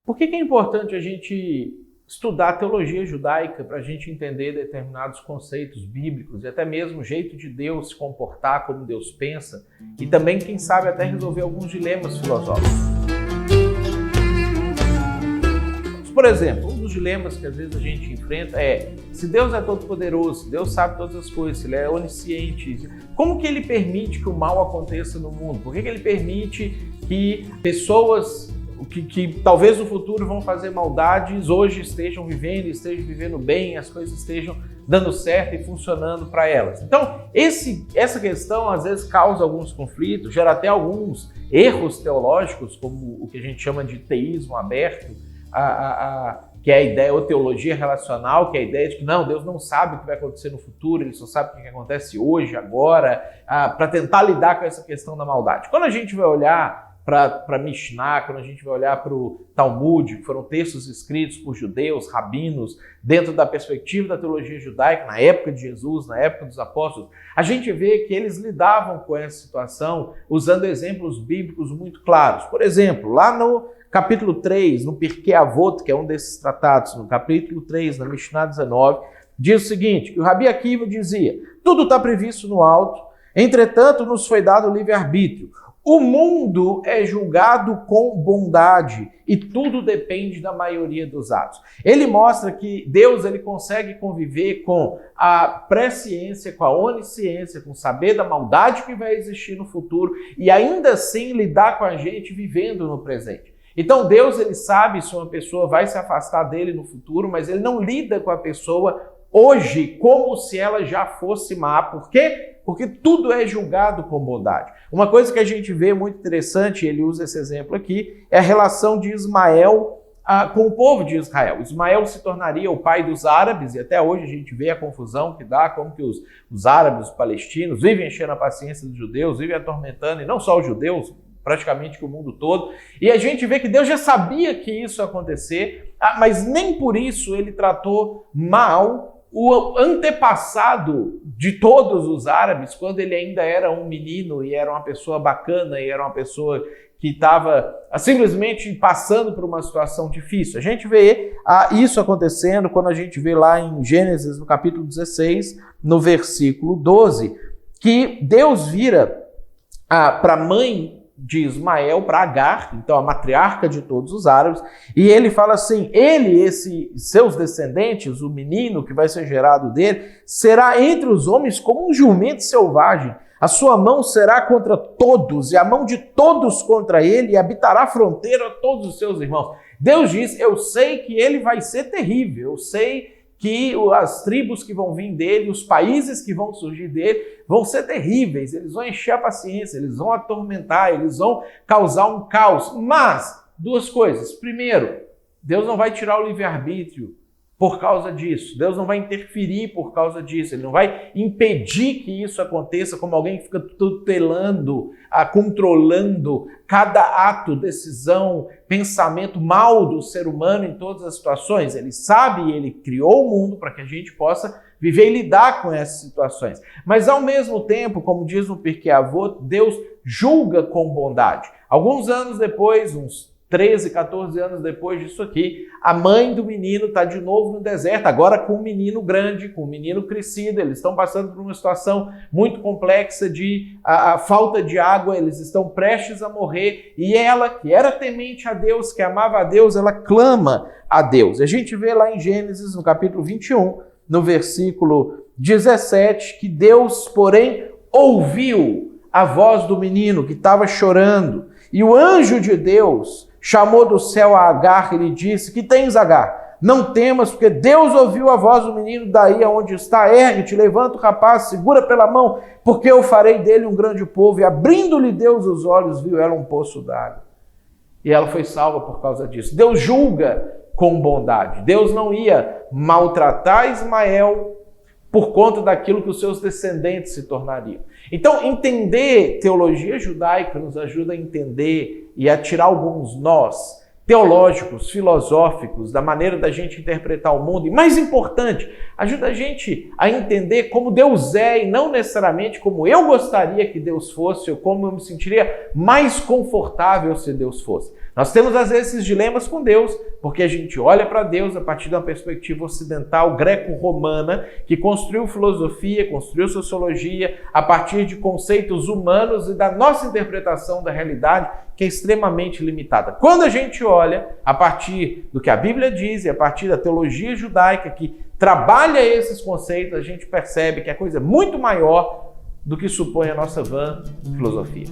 Por que é importante a gente estudar a teologia judaica para a gente entender determinados conceitos bíblicos e até mesmo o jeito de Deus se comportar, como Deus pensa, e também, quem sabe, até resolver alguns dilemas filosóficos? Por exemplo, um dos dilemas que às vezes a gente enfrenta é: se Deus é todo-poderoso, se Deus sabe todas as coisas, se Ele é onisciente, como que Ele permite que o mal aconteça no mundo? Por que Ele permite que pessoas que talvez no futuro vão fazer maldades, hoje estejam vivendo bem, as coisas estejam dando certo e funcionando para elas? Então, essa questão às vezes causa alguns conflitos, gera até alguns erros teológicos, como o que a gente chama de teísmo aberto, que é a ideia, ou teologia relacional, que é a ideia de que não, Deus não sabe o que vai acontecer no futuro, Ele só sabe o que acontece hoje, agora, para tentar lidar com essa questão da maldade. Quando a gente vai olhar para Mishnah, quando a gente vai olhar para o Talmud, que foram textos escritos por judeus, rabinos, dentro da perspectiva da teologia judaica, na época de Jesus, na época dos apóstolos, a gente vê que eles lidavam com essa situação usando exemplos bíblicos muito claros. Por exemplo, lá no capítulo 3, no Pirkei Avot, que é um desses tratados, no capítulo 3, na Mishnah 19, diz o seguinte, que o Rabi Akiva dizia: tudo está previsto no alto, entretanto nos foi dado o livre-arbítrio. O mundo é julgado com bondade e tudo depende da maioria dos atos. Ele mostra que Deus ele consegue conviver com a presciência, com a onisciência, com o saber da maldade que vai existir no futuro e ainda assim lidar com a gente vivendo no presente. Então Deus ele sabe se uma pessoa vai se afastar dele no futuro, mas ele não lida com a pessoa hoje como se ela já fosse má. Por quê? Porque tudo é julgado com bondade. Uma coisa que a gente vê muito interessante, ele usa esse exemplo aqui, é a relação de Ismael com o povo de Israel. Ismael se tornaria o pai dos árabes, e até hoje a gente vê a confusão que dá, como que os árabes, os palestinos, vivem enchendo a paciência dos judeus, vivem atormentando, e não só os judeus, praticamente que o mundo todo. E a gente vê que Deus já sabia que isso ia acontecer, mas nem por isso ele tratou mal o antepassado de todos os árabes, quando ele ainda era um menino e era uma pessoa bacana e era uma pessoa que estava simplesmente passando por uma situação difícil. A gente vê isso acontecendo quando a gente vê lá em Gênesis, no capítulo 16, no versículo 12, que Deus vira para a mãe de Ismael, para Agar, então a matriarca de todos os árabes, e ele fala assim: seus descendentes, o menino que vai ser gerado dele, será entre os homens como um jumento selvagem, a sua mão será contra todos, e a mão de todos contra ele, e habitará a fronteira a todos os seus irmãos. Deus diz: eu sei que ele vai ser terrível, eu sei que as tribos que vão vir dele, os países que vão surgir dele, vão ser terríveis, eles vão encher a paciência, eles vão atormentar, eles vão causar um caos. Mas, duas coisas. Primeiro, Deus não vai tirar o livre-arbítrio por causa disso. Deus não vai interferir por causa disso. Ele não vai impedir que isso aconteça como alguém que fica tutelando, controlando cada ato, decisão, pensamento mal do ser humano em todas as situações. Ele sabe e ele criou o mundo para que a gente possa viver e lidar com essas situações. Mas ao mesmo tempo, como diz no Pirkei Avot, Deus julga com bondade. Alguns anos depois, uns 13, 14 anos depois disso aqui, a mãe do menino está de novo no deserto, agora com um menino grande, com um menino crescido. Eles estão passando por uma situação muito complexa de a falta de água, eles estão prestes a morrer, e ela, que era temente a Deus, que amava a Deus, ela clama a Deus. A gente vê lá em Gênesis, no capítulo 21, no versículo 17, que Deus, porém, ouviu a voz do menino que estava chorando, e o anjo de Deus chamou do céu a Agar e lhe disse: que tens, Agar? Não temas, porque Deus ouviu a voz do menino daí aonde está. Ergue-te, levanta o rapaz, segura pela mão, porque eu farei dele um grande povo. E abrindo-lhe Deus os olhos, viu ela um poço d'água. E ela foi salva por causa disso. Deus julga com bondade. Deus não ia maltratar Ismael por conta daquilo que os seus descendentes se tornariam. Então, entender teologia judaica nos ajuda a entender e a tirar alguns nós teológicos, filosóficos, da maneira da gente interpretar o mundo. E mais importante, ajuda a gente a entender como Deus é e não necessariamente como eu gostaria que Deus fosse ou como eu me sentiria mais confortável se Deus fosse. Nós temos, às vezes, esses dilemas com Deus, porque a gente olha para Deus a partir de uma perspectiva ocidental, greco-romana, que construiu filosofia, construiu sociologia a partir de conceitos humanos e da nossa interpretação da realidade, que é extremamente limitada. Quando a gente olha a partir do que a Bíblia diz e a partir da teologia judaica, que trabalha esses conceitos, a gente percebe que a coisa é muito maior do que supõe a nossa vã filosofia.